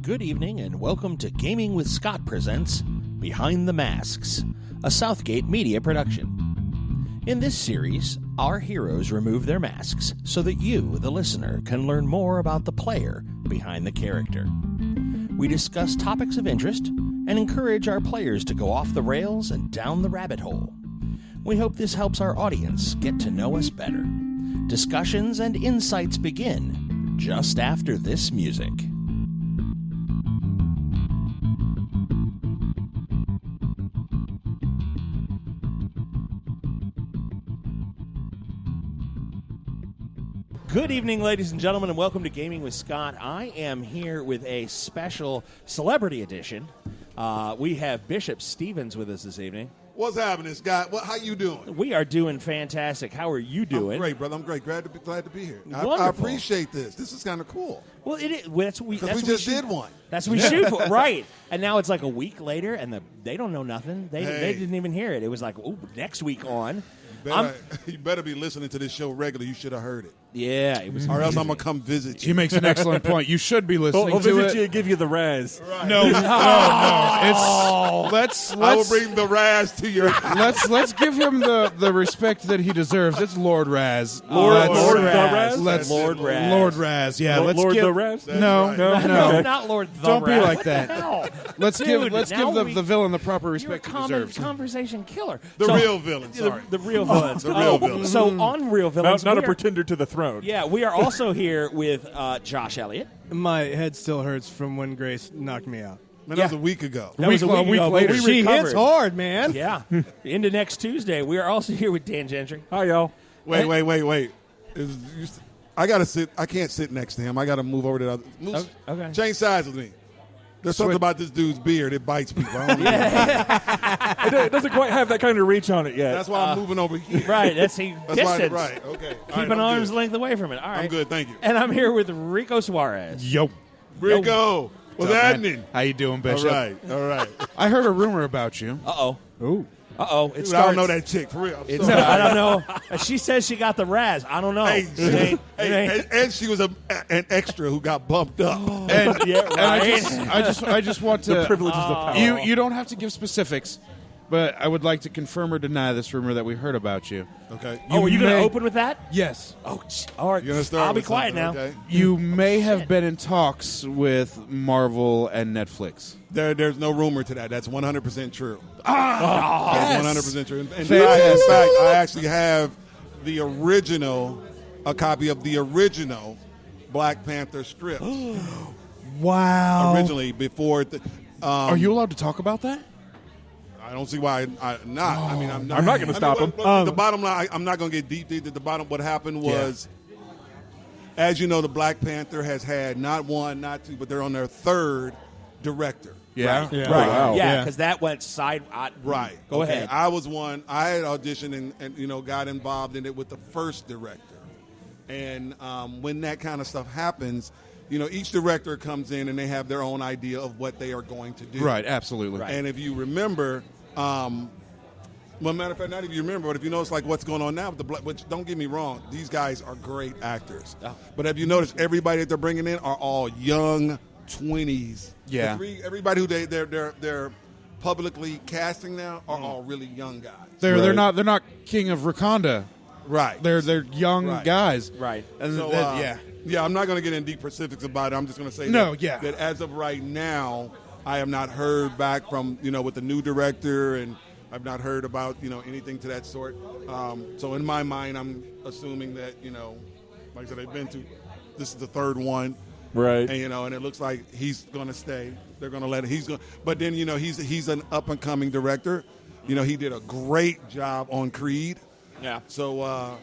Good evening and welcome to Gaming with Scott presents Behind the Masks, a Southgate media production. In this series, our heroes remove their masks so that you, the listener, can learn more about the player behind the character. We discuss topics of interest and encourage our players to go off the rails and down the rabbit hole. We hope this helps our audience get to know us better. Discussions and insights begin just after this music. Good evening, ladies and gentlemen, and welcome to Gaming with Scott. I am here with a special celebrity edition. We have Bishop Stevens with us this evening. What's happening, Scott? How you doing? We are doing fantastic. How are you doing? I'm great, brother. I'm great. Glad to be here. Wonderful. I appreciate this. This is kind of cool. Well, it is. That's what we just did one. That's what we shoot for, right? And now it's like a week later, and they don't know nothing. They didn't even hear it. It was like, oh, next week on. You better be listening to this show regularly. You should have heard it. Yeah, it was. Or else I'm gonna come visit you. He makes an excellent point. You should be listening I'll to visit it. you and give you the Raz. Right. No. Let's I will bring the Raz to your house. let's give him the respect that he deserves. It's Lord Raz. Lord the Raz. Raz? Lord Raz. Lord Raz. Yeah. Lord let's give the Raz? No, right. no. Not Lord the Don't be Raz. like What that. the hell? Let's Dude, give now the villain the proper respect he You're a deserves. conversation killer. The real villain. Sorry. The real villains. The real villain. So on Real Villains, Not a we are- pretender to the throne. Yeah, we are also here with Josh Elliott. My head still hurts from when Grace knocked me out. Man, that was a week ago. That was a week week ago, but later. we She recovered. hits hard, man. Yeah, into next Tuesday. We are also here with Dan Gentry. Hi, y'all. Wait. I gotta sit. I can't sit next to him. I gotta move over to the other. Move, Okay. Change sides with me. There's something about this dude's beard. It bites people. I don't know. It doesn't quite have that kind of reach on it yet. That's why I'm moving over here. Right, that's Why. distance. Right. Okay. Keep All right, an I'm arm's good. length away from it. All right. I'm good. Thank you. And I'm here with Rico Suarez. Yo. Rico, what's What's up, man? happening? How you doing, All Bishop? right. I heard a rumor about you. Uh-oh. Ooh. Uh-oh. It Dude, starts. I don't know that chick, for real. It's, I don't know. She says she got the Raz. I don't know. Hey, and she was an extra who got bumped up. And, Yeah, and I right. just want to the privileges of power. You don't have to give specifics, but I would like to confirm or deny this rumor that we heard about you. Okay. Are you going to may- open with that? Yes. Oh, all right. You're gonna start I'll be with quiet now. something, okay? You may have been in talks with Marvel and Netflix. There's no rumor to that. That's 100% true. Yes. That's 100% true. In Fantastic. fact, I actually have a copy of the original Black Panther script. Wow. Originally, before. Are you allowed to talk about that? I don't see why I'm not. I mean, I'm not. I'm not gonna stop him. The bottom line, I'm not going to get deep. The bottom, what happened was, as you know, the Black Panther has had not one, not two, but they're on their third director. Yeah. Right. Yeah. Right. Wow. Yeah, Yeah. because that went side. Right. Go Okay. ahead. I was one. I had auditioned and got involved in it with the first director. And when that kind of stuff happens, each director comes in and they have their own idea of what they are going to do. Right, absolutely. Right. And if you remember, well, matter of fact, not if you remember, but if you notice, like what's going on now with the Black, which don't get me wrong, these guys are great actors. Oh. But have you noticed everybody that they're bringing in are all young 20s. Yeah. Everybody who they're publicly casting now are all really young guys. They're not King of Wakanda. Right. They're young Right. guys. Right. And So, yeah, I'm not going to get in deep specifics about it. I'm just going to say that as of right now, I have not heard back from, with the new director, and I've not heard about, anything to that sort. So in my mind, I'm assuming that, like I said, this is the third one. Right. And, and it looks like he's going to stay. They're going to let him. But then, he's an up-and-coming director. He did a great job on Creed. Yeah. So,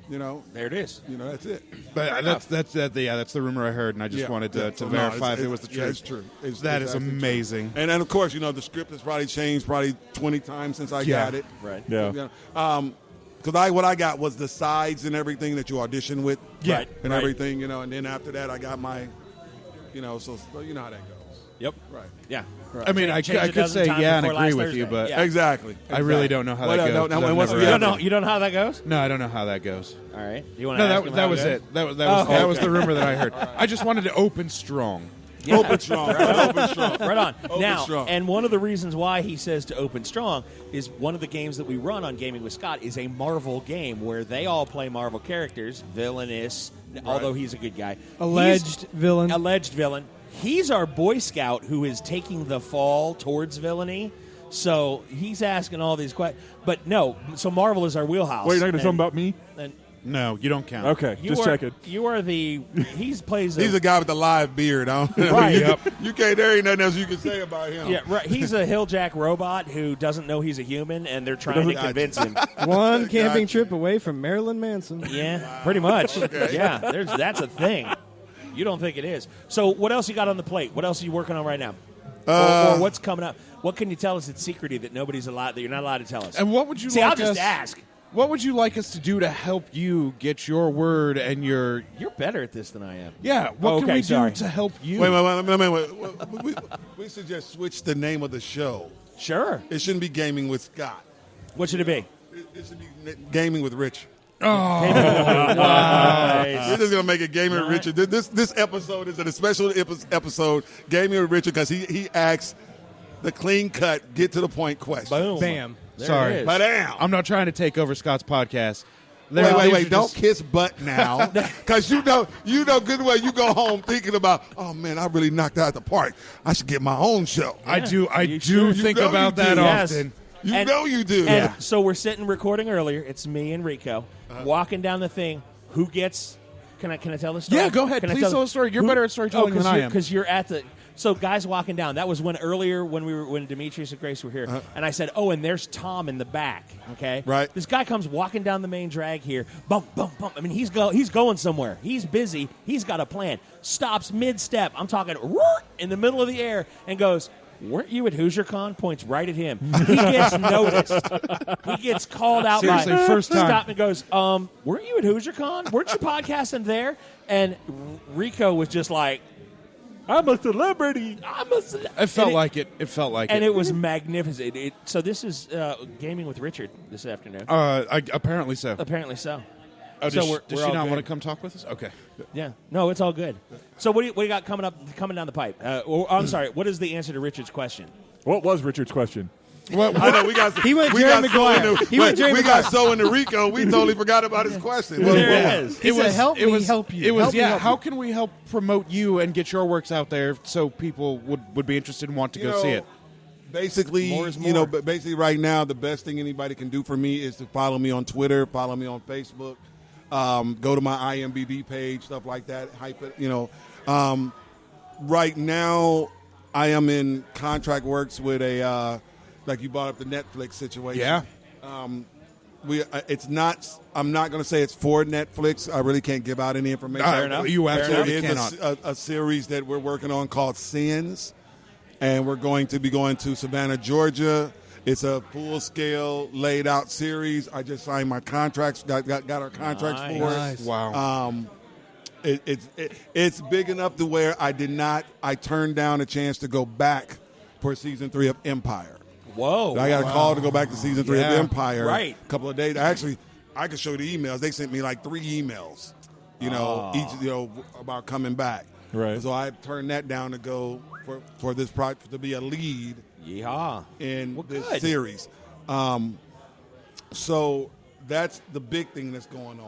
There it is. that's it. But that's the rumor I heard, and I just wanted to So, no, verify if it was the truth. Yeah, it's true. That is actually true. amazing. And then, of course, the script has probably changed 20 times since I got it. Right. Yeah. Because what I got was the sides and everything that you audition with. Yeah. Right. And Right. everything, and then after that I got my, so you know how that goes. Yep. Right. Yeah. I mean, I Change a could dozen say times yeah and before agree last with you, Thursday. but Yeah. Exactly. I really don't know how that goes. No, 'cause I've and what's never the had other- it. You don't know how that goes? No, I don't know how that goes. All right. You want No, to ask him that how was goes? it. That was okay. the rumor that I heard. I just wanted to open strong. Yeah. Open strong. Open strong. Right on. Open Now, strong. and one of the reasons why he says to open strong is one of the games that we run on Gaming with Scott is a Marvel game where they all play Marvel characters, villainous, although he's a good guy. Alleged villain. He's our Boy Scout who is taking the fall towards villainy. So he's asking all these questions. But no, so Marvel is our wheelhouse. Wait, you're not going to tell him about me? No, you don't count. Okay, just checking. You are the... He's a guy with the live beard. Right. You can't... There ain't nothing else you can say about him. Yeah, right. He's a Hilljack robot who doesn't know he's a human, and they're trying to convince him. One camping trip away from Marilyn Manson. Yeah, pretty much. Okay. Yeah, that's a thing. You don't think it is. So what else you got on the plate? What else are you working on right now? Or what's coming up? What can you tell us that's secretive that you're not allowed to tell us? And what would you I'll just ask. What would you like us to do to help you get your word and your... You're better at this than I am. Yeah, what can we do to help you? Wait. We should just switch the name of the show. Sure. It shouldn't be Gaming with Scott. What should it be? It should be Gaming with Rich. Oh, nice. We're just going to make it Gaming with Richard. This episode is a special episode, Gaming with Richard, because he asks the clean cut, get to the point question. Boom. Bam. Sorry. Ba-dam. I'm not trying to take over Scott's podcast. Wait. Don't kiss butt now. Because you know good well you go home thinking about, oh, man, I really knocked out the park. I should get my own show. I do think about that often. You know you do. And so we're sitting recording earlier. It's me and Rico walking down the thing. Who gets... Can I tell the story? Yeah, go ahead. Please tell the story. You're better at storytelling than I am. Because you're at the... So guys walking down. That was when Demetrius and Grace were here, and I said, "Oh, and there's Tom in the back." Okay, right. This guy comes walking down the main drag here. Bump, bump, bump. I mean, he's going somewhere. He's busy. He's got a plan. Stops mid-step. I'm talking in the middle of the air and goes, "Weren't you at HoosierCon?" Points right at him. He gets noticed. He gets called out. Seriously, first time. Stop and goes, "Weren't you at HoosierCon? Weren't you podcasting there?" And Rico was just like, I'm a celebrity. It felt like it. It felt like it. And it was magnificent. So this is Gaming with Richard this afternoon. Apparently so. Apparently so. Oh, so does she not want to come talk with us? Okay. Yeah. No, it's all good. So what do you got coming down the pipe? I'm sorry. What is the answer to Richard's question? What was Richard's question? Well, I know we got. He went Jerry Maguire. We got so into Rico, we totally forgot about his question. There it is. He said, help you. It was, how can we help promote you and get your works out there so people would be interested and want to go see it? Basically, basically right now, the best thing anybody can do for me is to follow me on Twitter, follow me on Facebook, go to my IMDb page, stuff like that. Hype it, right now, I am in contract works with a. Like you brought up the Netflix situation. Yeah. It's not. I'm not going to say it's for Netflix. I really can't give out any information. Fair enough. You absolutely cannot. It's a series that we're working on called Sins, and we're going to be going to Savannah, Georgia. It's a full-scale, laid-out series. I just signed my contracts. Got our contracts for it. Nice. Wow. It's big enough to where I turned down a chance to go back for season 3 of Empire. Whoa. I got a call to go back to season 3 of Empire. Right. A couple of days. Actually, I could show the emails. They sent me like 3 emails, each, about coming back. Right. So I turned that down to go for this project to be a lead in this series. So that's the big thing that's going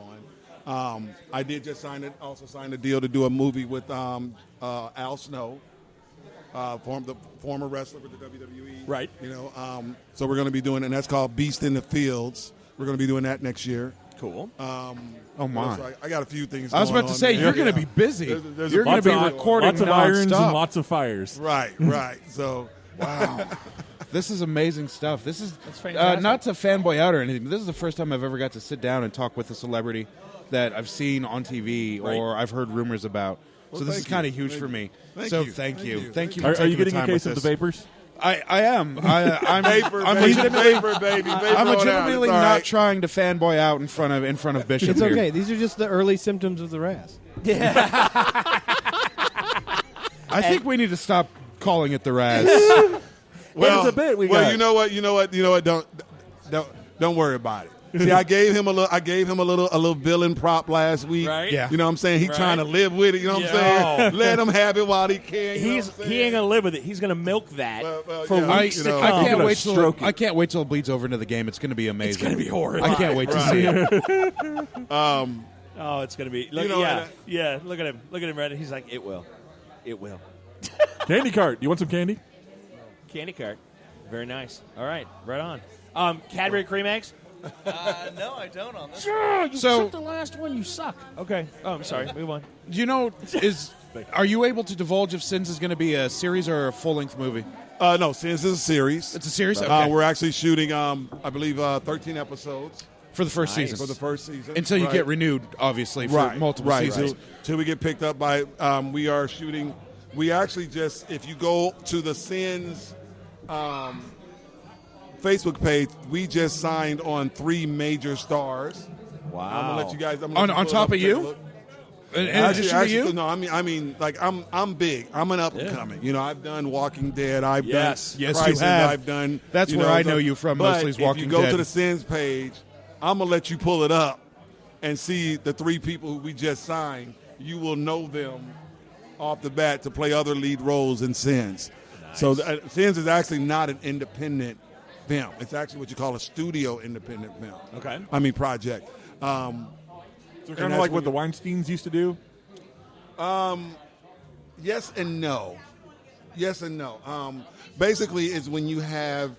on. I did just sign a deal to do a movie with Al Snow. The former wrestler with the WWE. Right. So we're going to be doing, and that's called Beast in the Fields. We're going to be doing that next year. Cool. Oh, my. I got a few things I was about to say, you're going to be busy. You're going to be recording lots of irons nonstop. and lots of fires. Right. So, wow. This is amazing stuff. This is fantastic. Not to fanboy out or anything, but this is the first time I've ever got to sit down and talk with a celebrity that I've seen on TV or I've heard rumors about. So this is kind of huge for me. Thank you. Thank you. Are you getting a case of the vapors? I am. I'm vapor, baby. I'm legitimately not trying to fanboy out in front of Bishop. It's okay. These are just the early symptoms of the Raz. Yeah. I think we need to stop calling it the Raz. Well, it's a bit. You know what? Don't worry about it. See, I gave him a little villain prop last week. Right. Yeah. You know what I'm saying? He's trying to live with it. You know what I'm saying? Let him have it while he can. He ain't gonna live with it. He's gonna milk that for weeks to come. I can't wait till it bleeds over into the game. It's going to be amazing. It's gonna be horrible. I can't wait to see it. Oh, it's gonna be. Look, yeah. Look at him. Look at him. Right. He's like, it will. Candy cart. You want some candy? Candy cart. Very nice. All right. Right on. Cadbury cream eggs. No, I don't on this. Sure, you took the last one. You suck. Okay. Oh, I'm sorry. Move on. Do you know, are you able to divulge if Sins is going to be a series or a full-length movie? No, Sins is a series. It's a series? Okay. We're actually shooting, I believe, 13 episodes. For the first season. For the first season. Until you get renewed, obviously, for multiple seasons. Till we get picked up by, we are shooting, we actually just, if you go to the Sins Facebook page, we just signed on 3 major stars. Wow. I'm going to let you guys, on top of you? Actually, you? No, I mean, like I'm big. I'm an up and coming. You know, I've done Walking Dead. I've done Crisis. You have. I've done. That's where I know you from. Mostly is Walking Dead. If you go to the Sins page, I'm gonna let you pull it up and see the 3 people who we just signed. You will know them off the bat to play other lead roles in Sins. Nice. So Sins is actually not an independent film. It's actually what you call a studio independent film. Okay. I mean project. So kind of like what the Weinsteins used to do? Yes and no. Yes and no. Basically, it's when you have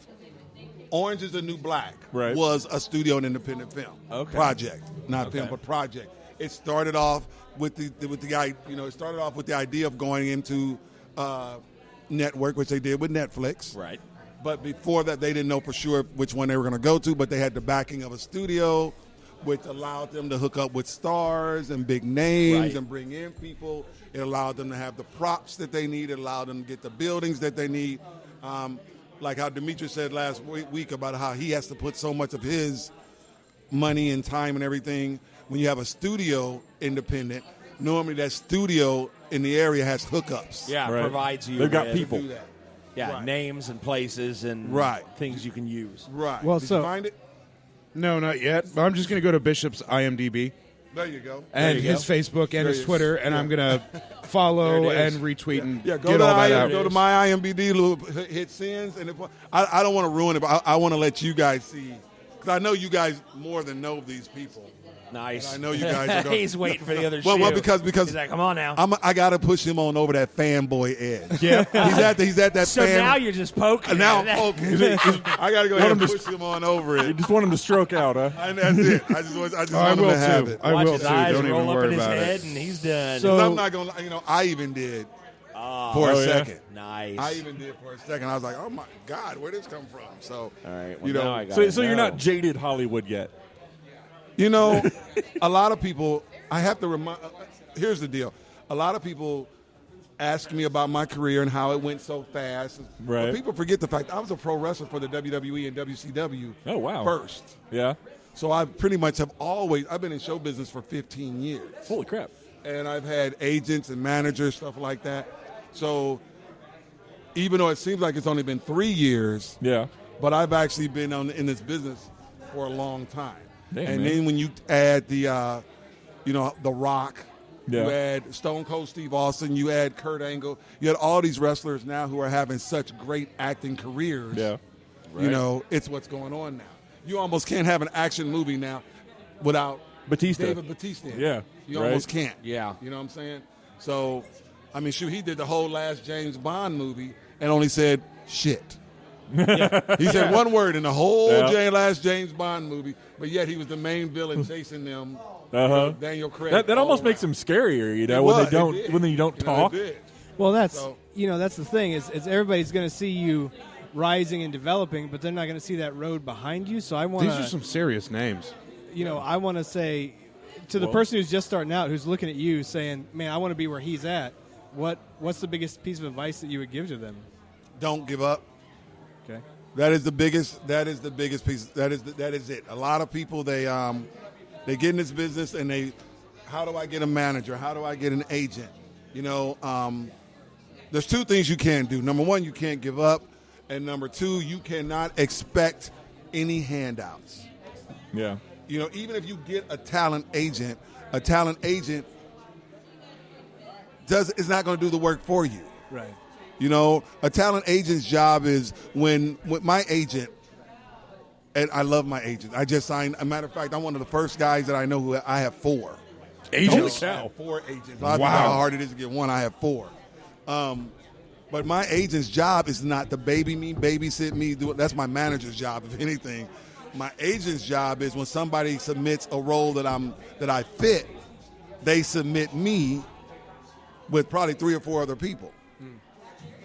Orange is the New Black was a studio and independent film. Project. Not film, but project. It started off with the guy, it started off with the idea of going into network, which they did with Netflix. Right. But before that, they didn't know for sure which one they were going to go to, but they had the backing of a studio, which allowed them to hook up with stars and big names and bring in people. It allowed them to have the props that they need. It allowed them to get the buildings that they need. Like how Demetrius said last week about how he has to put so much of his money and time and everything. When you have a studio independent, normally that studio in the area has hookups. Yeah, provides you. They've got people. Yeah, names and places and things you can use. Right. Well, Did you find it? No, not yet. I'm just going to go to Bishop's IMDb. There you go. And his Facebook and his Twitter, and I'm going to follow and retweet and go get all that out. Go to my IMDb, hit Sins, and I don't want to ruin it, but I want to let you guys see, because I know you guys more than know these people. Nice. And I know you guys are going. He's waiting for the other well, because he's like, come on now. I got to push him on over that fanboy edge. Yeah. he's at that. So now you're just poking. Now I'm poking. I got to go ahead and push him on over it. You just want him to stroke out, huh? And that's it. I just want him to have it. I Watch will his too. eyes Don't roll even up worry in his about head, it. and he's done. So I'm not going to, I even did for a second. Nice. I even did for a second. I was like, oh my God, where'd this come from? So, all right. Well, now I got so you're not jaded Hollywood yet. A lot of people, I have to remind, here's the deal. A lot of people ask me about my career and how it went so fast. Right. But people forget the fact I was a pro wrestler for the WWE and WCW first. Yeah. So I pretty much I've been in show business for 15 years. Holy crap. And I've had agents and managers, stuff like that. So even though it seems like it's only been 3 years, but I've actually been in this business for a long time. Damn, then when you add the, The Rock, you add Stone Cold Steve Austin, you add Kurt Angle, you had all these wrestlers now who are having such great acting careers. Yeah. It's what's going on now. You almost can't have an action movie now without David Batista. Yeah. You almost can't. Yeah. You know what I'm saying? So, I mean, he did the whole last James Bond movie and only said shit. He said one word in the whole last James Bond movie, but yet he was the main villain chasing them. Daniel Craig. That almost makes him scarier, when you don't talk. Well, that's the thing is everybody's going to see you rising and developing, but they're not going to see that road behind you. So I want these are some serious names. I want to say to the person who's just starting out, who's looking at you, saying, "Man, I want to be where he's at." What's the biggest piece of advice that you would give to them? Don't give up. Okay. That is the biggest piece. That is it. A lot of people they get in this business and how do I get a manager? How do I get an agent? There's 2 things you can't do. Number 1, you can't give up, and number 2, you cannot expect any handouts. Yeah. You know, even if you get a talent agent is not going to do the work for you. Right. You know, a talent agent's job is when my agent, and I love my agent. I just signed. A matter of fact, I'm one of the first guys that I know who I have 4 Agents? I have 4 agents. I don't know how hard it is to get one. I have 4. But my agent's job is not to babysit me. That's my manager's job, if anything. My agent's job is when somebody submits a role that I fit, they submit me with probably 3 or 4 other people.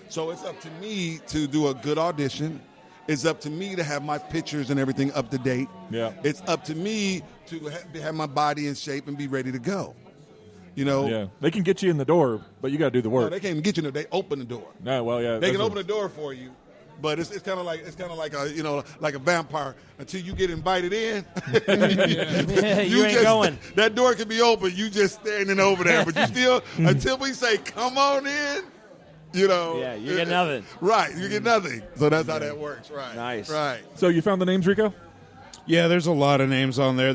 So it's up to me to do a good audition. It's up to me to have my pictures and everything up to date. Yeah. It's up to me to have my body in shape and be ready to go. You know? Yeah. They can get you in the door, but you got to do the work. No, they can't even get you in there. They open the door. No, well, yeah. They can open the door for you. But it's kind of like like a vampire until you get invited in. You ain't going. That door can be open. You just standing over there, but you still until we say come on in. You know. Yeah, you get nothing. Right, you get nothing. So that's how that works. Right. Nice. Right. So you found the names, Rico? Yeah, there's a lot of names on there.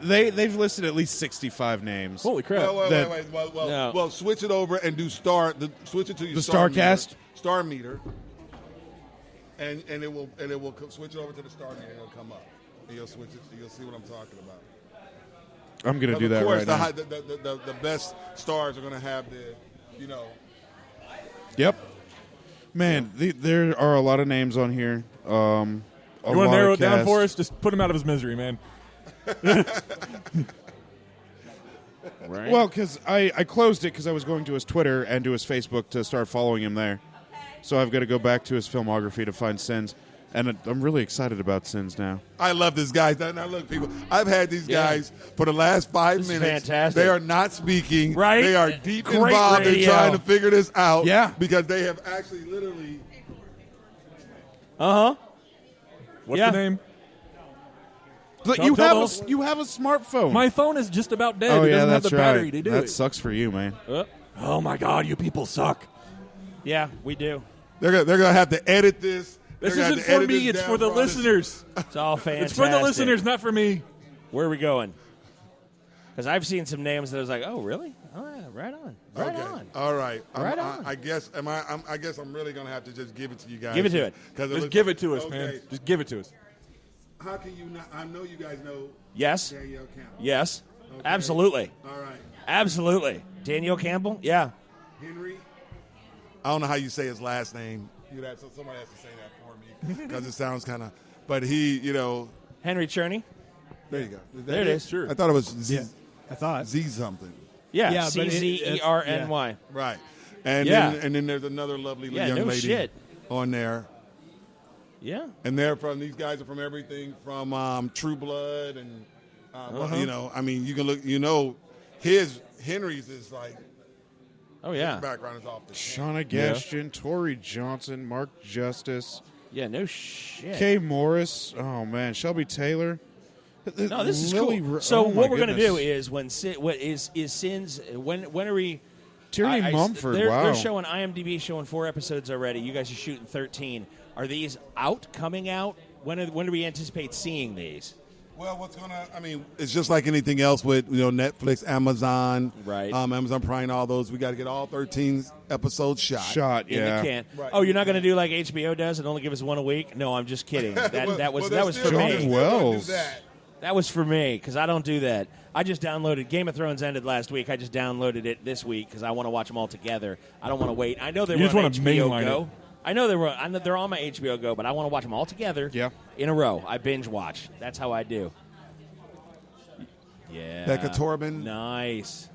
They've listed at least 65 names. Holy crap! Wait. Well, switch it over and do switch it to your the Starcast star meter. And it will switch it over to the star meter and it'll come up. And you'll switch it. You'll see what I'm talking about. I'm going to do that right now. Of course, the best stars are going to have Yep. Man, there are a lot of names on here. You want to narrow it down for us? Just put him out of his misery, man. Right. Well, because I closed it because I was going to his Twitter and to his Facebook to start following him there. So I've got to go back to his filmography to find Sins. And I'm really excited about Sins now. I love this guy. Now, look, people, I've had these guys for the last 5 minutes. Fantastic. They are not speaking. Right? They are deep Great involved in radio. trying to figure this out. Yeah. Because they have actually literally. Uh-huh. What's Yeah. the name? But Don't you tell have us. you have a smartphone. My phone is just about dead. Oh it yeah, doesn't have that's the right. battery to do that it. sucks for you, man. Oh my God, you people suck. Yeah, we do. They're gonna have to edit this. This They're gonna isn't have to for edit me. this It's down for the all this- listeners. It's all fantastic. It's for the listeners, not for me. Where are we going? Because I've seen some names that I was like, oh, really? Oh, yeah, right on. Right Okay. on. All right. Right on. I guess I'm really gonna have to just give it to you guys. Give it to it. Just give it to us, man. Just give it to us. How can you not? I know you guys know Yes. Danielle Campbell. Yes. Okay. Absolutely. All right. Absolutely. Daniel Campbell? Yeah. Henry. I don't know how you say his last name. Somebody has to say that for me because it sounds kind of. But he, Henry Cherney? there you go. There it is. Sure. I thought it was Z, I thought. Z something. Yeah. Yeah, but CZERNY. Right. And Yeah. then there's another lovely Yeah, young no lady shit. on there. Yeah. And these guys are from everything from True Blood and, I mean, you can look, Henry's is like, Oh, yeah. his background is off the chain. Shauna Gaston, Tori Johnson, Mark Justice, Yeah, no shit. Kay Morris. Oh man, Shelby Taylor. No, this is Lily cool. Ro- So oh, what my we're going to goodness. do is when Sins when are we? Tierney Mumford. They're Wow. showing IMDb showing 4 episodes already. You guys are shooting 13. Are these coming out? When do we anticipate seeing these? Well, it's just like anything else with Netflix, Amazon, Right. Amazon Prime, all those. We got to get all 13 episodes shot. Yeah. You can't. Right. Oh, you're not going to do like HBO does and only give us one a week? No, I'm just kidding. That was for still- me. John Wells. That was for me because I don't do that. I just downloaded Game of Thrones ended last week. I just downloaded it this week because I want to watch them all together. I don't want to wait. I know they You were just on wanna HBO mainline Go. it. I know they're on my HBO Go, but I want to watch them all together. Yeah. In a row. I binge watch. That's how I do. Yeah. Becca Torben. Nice.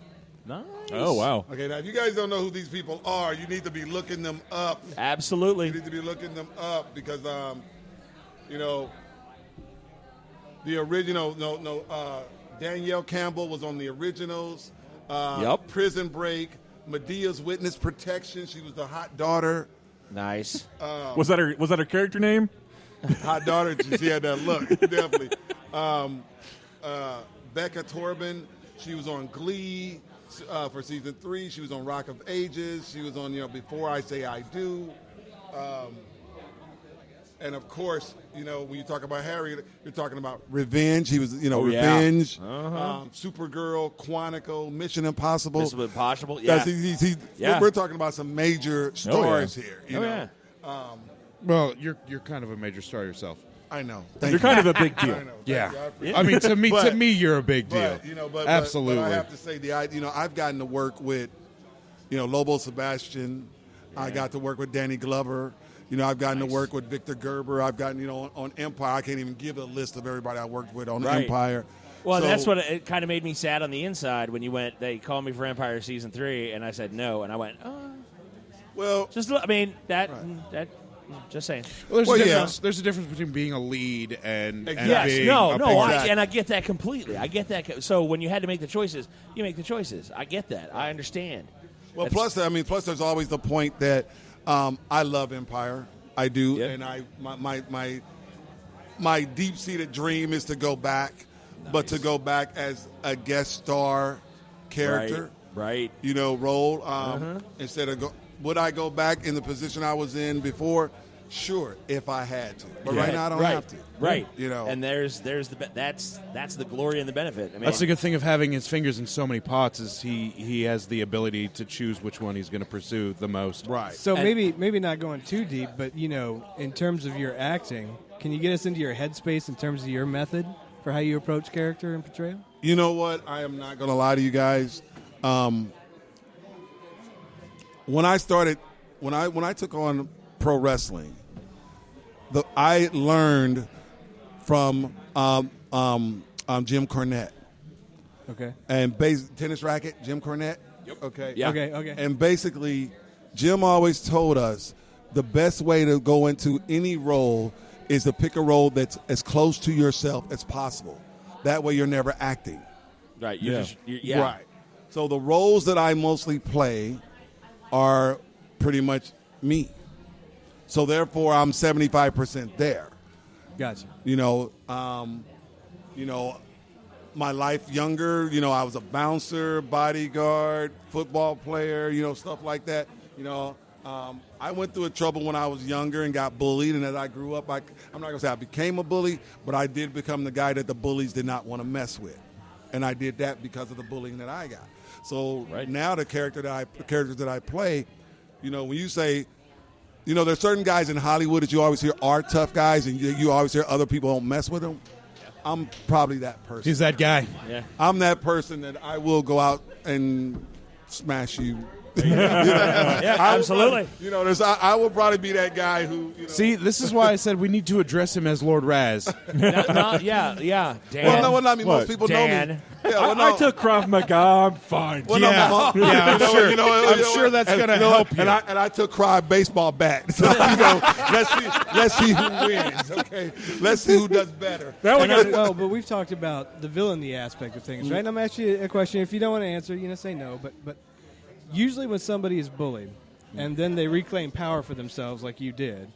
Oh, wow. Okay, now if you guys don't know who these people are, you need to be looking them up. Absolutely. You need to be looking them up because, the original, Danielle Campbell was on the originals. Yep. Prison Break, Medea's Witness Protection. She was the hot daughter. Nice. Was that her character name? Hot daughter. She had that look, definitely. Becca Torben. She was on Glee for season 3. She was on Rock of Ages. She was on, Before I Say I Do. And of course, when you talk about Harry, you're talking about Revenge. He was, Revenge, Supergirl, Quantico, Mission Impossible. Mission Impossible, yeah. We're talking about some major stars here. You know? Yeah. Well, you're kind of a major star yourself. I know. You're kind of a big deal. I know. Yeah. I mean, to me, you're a big deal. Absolutely. But I have to say, I've gotten to work with, Lobo Sebastian. Yeah. I got to work with Danny Glover. I've gotten to work with Victor Gerber. I've gotten, on Empire. I can't even give a list of everybody I worked with on Empire. Well, that's what it kind of made me sad on the inside when you went, they called me for Empire Season 3, and I said no. And I went, well, just saying. Well, there's a difference between being a lead and being I get that completely. I get that. So when you had to make the choices, you make the choices. I get that. I understand. Well, plus there's always the point that I love Empire. I do, and my deep-seated dream is to go back, but to go back as a guest star character, right? Role instead of would I go back in the position I was in before? Sure, if I had to, but right now I don't have to. Right, and that's the glory and the benefit. I mean, that's the good thing of having his fingers in so many pots is he has the ability to choose which one he's going to pursue the most. Right. So maybe not going too deep, but in terms of your acting, can you get us into your headspace in terms of your method for how you approach character and portrayal? You know what? I am not going to lie to you guys. When I started, when I took on pro wrestling, I learned from Jim Cornette. Okay. And tennis racket, Jim Cornette. Yep. Okay. Yeah. Okay. And basically, Jim always told us the best way to go into any role is to pick a role that's as close to yourself as possible. That way, you're never acting. Right. Right. So the roles that I mostly play are pretty much me. So therefore, I'm 75% there. Gotcha. My life younger, I was a bouncer, bodyguard, football player, stuff like that. I went through a trouble when I was younger and got bullied, and as I grew up, I'm not going to say I became a bully, but I did become the guy that the bullies did not want to mess with. And I did that because of the bullying that I got. So now the characters that I play, when you say, there's certain guys in Hollywood that you always hear are tough guys, and you always hear other people don't mess with them. I'm probably that person. He's that guy. Yeah. I'm that person that I will go out and smash you. Absolutely. I will probably be that guy who. See, this is why I said we need to address him as Lord Raz. Yeah. Dan. Well, I mean, most people know me. Yeah, I took Krav Maga. I'm fine. Well, I'm sure. I'm sure that's going to help you. And I took Krav baseball bat. So, let's see who wins. Okay, let's see who does better. But we've talked about the villainy aspect of things, right? And I'm asking you a question. If you don't want to answer, say no. But usually when somebody is bullied and then they reclaim power for themselves like you did,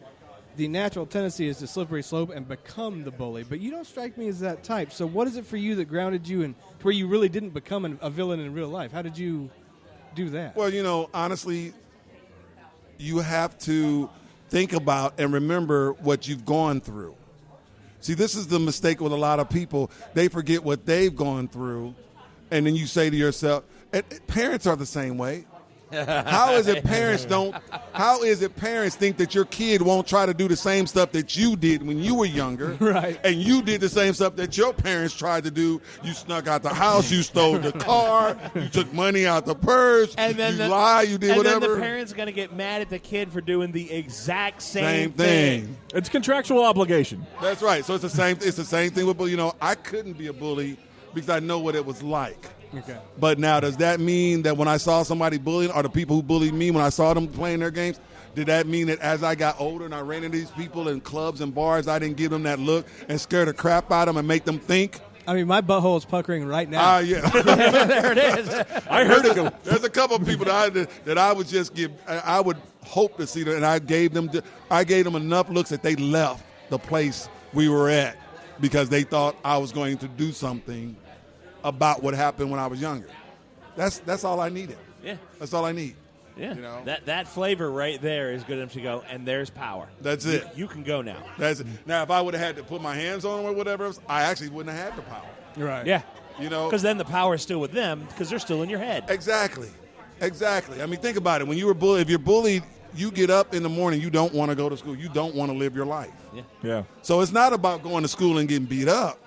the natural tendency is to slippery slope and become the bully. But you don't strike me as that type. So what is it for you that grounded you in to where you really didn't become a villain in real life? How did you do that? Well, honestly, you have to think about and remember what you've gone through. See, this is the mistake with a lot of people. They forget what they've gone through, and then you say to yourself, parents are the same way. How is it parents think that your kid won't try to do the same stuff that you did when you were younger? Right. And you did the same stuff that your parents tried to do. You snuck out the house, you stole the car, you took money out the purse, and then you lied, you did whatever. And then the parents are going to get mad at the kid for doing the exact same thing. It's contractual obligation. That's right. So it's the same thing with, I couldn't be a bully because I know what it was like. Okay. But now, does that mean that when I saw somebody bullying, or the people who bullied me, when I saw them playing their games, did that mean that as I got older and I ran into these people in clubs and bars, I didn't give them that look and scare the crap out of them and make them think? I mean, my butthole is puckering right now. Yeah. There it is. I heard it. There's a couple of people that I would just give. I would hope to see them, and I gave them enough looks that they left the place we were at because they thought I was going to do something about what happened when I was younger. That's all I needed. Yeah. That's all I need. Yeah. You know? That flavor right there is good enough to go, and there's power. That's it. You can go now. That's it. Now, if I would have had to put my hands on them or whatever else, I actually wouldn't have had the power. Right. Yeah. You know? Because then the power is still with them because they're still in your head. Exactly. I mean, think about it. When you were bullied, if you're bullied, you get up in the morning, you don't want to go to school. You don't want to live your life. Yeah. So it's not about going to school and getting beat up.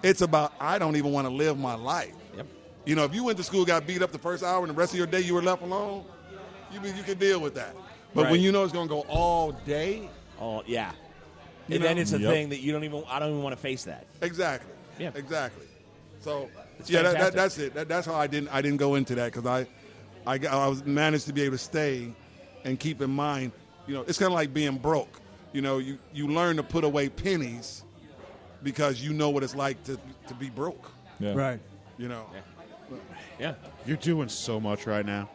It's about, I don't even want to live my life. Yep. You know, if you went to school, got beat up the first hour, and the rest of your day you were left alone, you can deal with that. But Right. when you know it's going to go all day. Oh, yeah. You And know? then it's a Yep. thing that I don't even want to face that. Exactly. Yeah. Exactly. So, It's that's fantastic. it. That's how I didn't go into that, because I was managed to be able to stay and keep in mind, you know, it's kind of like being broke. You know, you learn to put away pennies because you know what it's like to be broke. Yeah. Right. You know. Yeah. You're doing so much right now.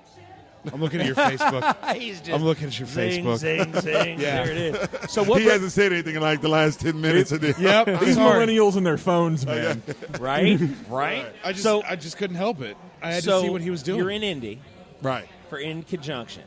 I'm looking at your Facebook. He's just I'm looking at your zing, Facebook. Zing, zing. Yeah. There it is. So what? He hasn't said anything in like the last 10 minutes. Yep. These Sorry. millennials and their phones, man. Right? Right? I just couldn't help it. I had to see what he was doing. You're in Indy Right. for In Conjunction.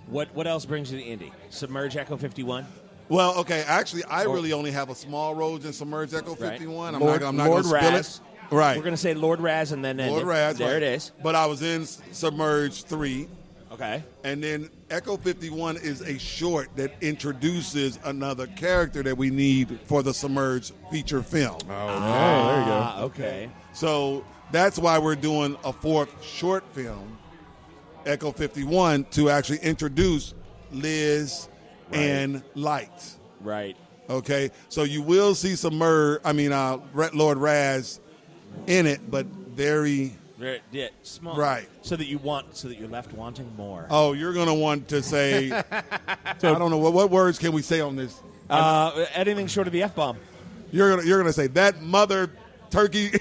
What else brings you to Indy? Submerge Echo 51? Well, okay. Actually, I really only have a small roads in Submerged Echo Right. 51. Lord I'm not going to spill Raz. it. Right. We're going to say Lord Raz and then end Lord it. Raz. There right. it is. But I was in Submerged 3. Okay. And then Echo 51 is a short that introduces another character that we need for the Submerged feature film. Oh, there you go. Okay. So that's why we're doing a fourth short film, Echo 51, to actually introduce Liz and Light. Right. Okay? So you will see Lord Raz in it, but very... Yeah, small. Right. So that you're left wanting more. Oh, you're going to want to say... I don't know. What words can we say on this? Anything short of the F-bomb. You're gonna say that mother turkey.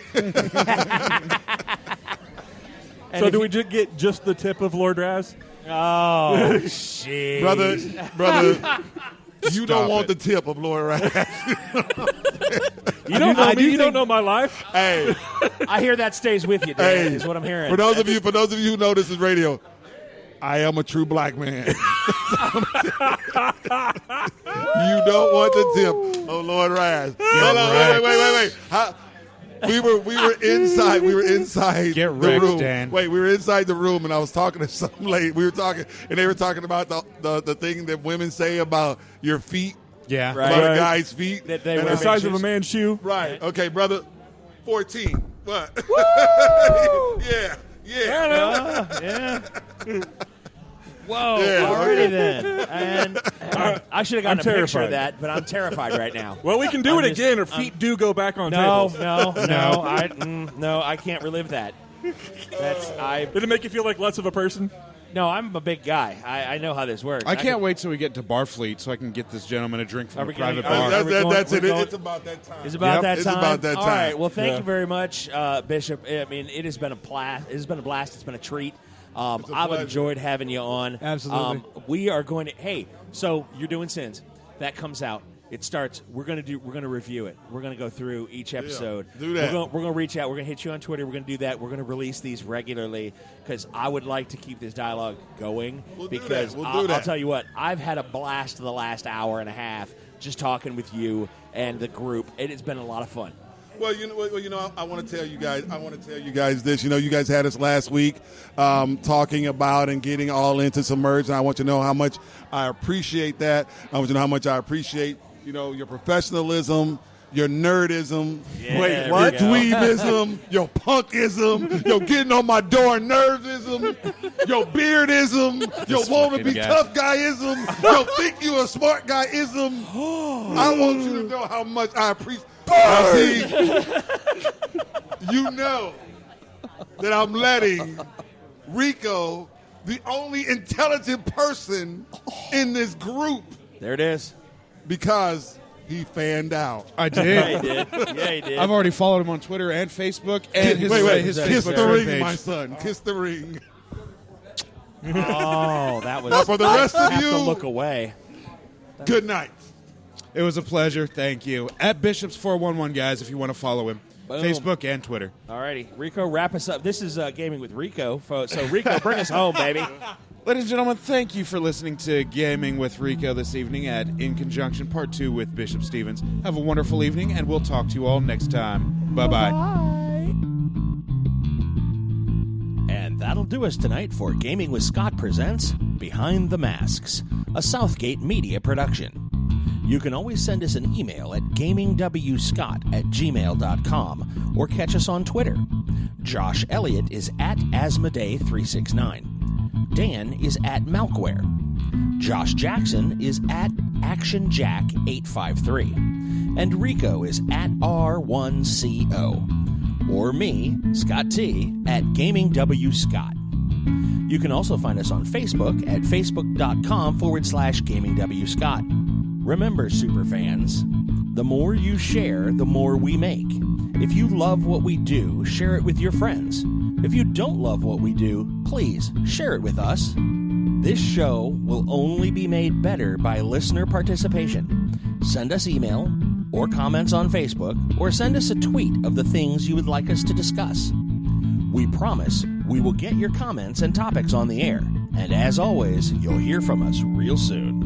So do we get just the tip of Lord Raz? Oh, shit. brother, you don't want the tip of Lord Raz. You don't know me. You don't know my life. Hey, I hear that stays with you, Dan, is what I'm hearing. for those of you who know this is radio, I am a true black man. You don't want the tip of Lord Raz. Hold on, wait. We were inside. We were inside Get the wrecked, room. Dan. Wait, we were inside the room, and I was talking to some lady. We were talking, and they were talking about the thing that women say about your feet, Yeah. Right. about a guy's feet. That they And wear I- The size of a shoes. man's shoe. Right. Okay, brother. 14. What? Yeah. Yeah. Whoa, Yeah, already okay. then. And I should have gotten I'm a picture of terrified. that, but I'm terrified right now. Well, we can do I'm it just- again. Our feet do go back on No, tables. no, I can't relive that. Did it make you feel like less of a person? No, I'm a big guy. I know how this works. I can't wait till we get to Barfleet so I can get this gentleman a drink Are from we a private gonna- bar. are we going- That's it. we're going- It's about that time. It's about Yep. that It's time. about that All time. right. Well, thank Yeah. you very much, Bishop. I mean, it has been a blast. It has been a blast. It's been a treat. I've pleasure. enjoyed having you on. Absolutely. We are going to. Hey, so you're doing Sins. That comes out. It starts. We're going to review it. We're going to go through each episode. do that. We're going to reach out. We're going to hit you on Twitter. We're going to do that. We're going to release these regularly because I would like to keep this dialogue going. We'll do that. because We'll do I'll that. tell you what. I've had a blast the last hour and a half just talking with you and the group. It has been a lot of fun. Well, I want to tell you guys. This. You guys had us last week talking about and getting all into Submerged, and I want you to know how much I appreciate that. I want you to know how much I appreciate, your professionalism, your nerdism, Yeah, your there we go. dweebism, your punkism, your getting on my door nervism, your beardism, your want to be fucking guy. tough guyism, your think you a smart guyism. I want you to know how much I appreciate. Now, see, you know that I'm letting Rico, the only intelligent person in this group, There it is. because he fanned out. I Yeah, he did. did. Yeah, he did. I've already followed him on Twitter and Facebook and his Kiss Facebook the ring, page. my son. Kiss the ring. Oh, that was. Now, for the rest I of have to you, look away. good night. It was a pleasure. Thank you. At Bishops411, guys, if you want to follow him. Boom. Facebook and Twitter. All righty, Rico, wrap us up. This is Gaming with Rico. So, Rico, bring us home, baby. Ladies and gentlemen, thank you for listening to Gaming with Rico this evening at In Conjunction Part 2 with Bishop Stevens. Have a wonderful evening, and we'll talk to you all next time. Bye-bye. And that'll do us tonight for Gaming with Scott presents Behind the Masks, a Southgate Media production. You can always send us an email at gamingwscott@gmail.com or catch us on Twitter. Josh Elliott is at Asmodee369. Dan is at Malkware. Josh Jackson is at ActionJack853. And Rico is at R1CO. Or me, Scott T, at GamingWScott. You can also find us on Facebook at facebook.com/GamingWScott. Remember, superfans, the more you share, the more we make. If you love what we do, share it with your friends. If you don't love what we do, please share it with us. This show will only be made better by listener participation. Send us email or comments on Facebook, or send us a tweet of the things you would like us to discuss. We promise we will get your comments and topics on the air. And as always, you'll hear from us real soon.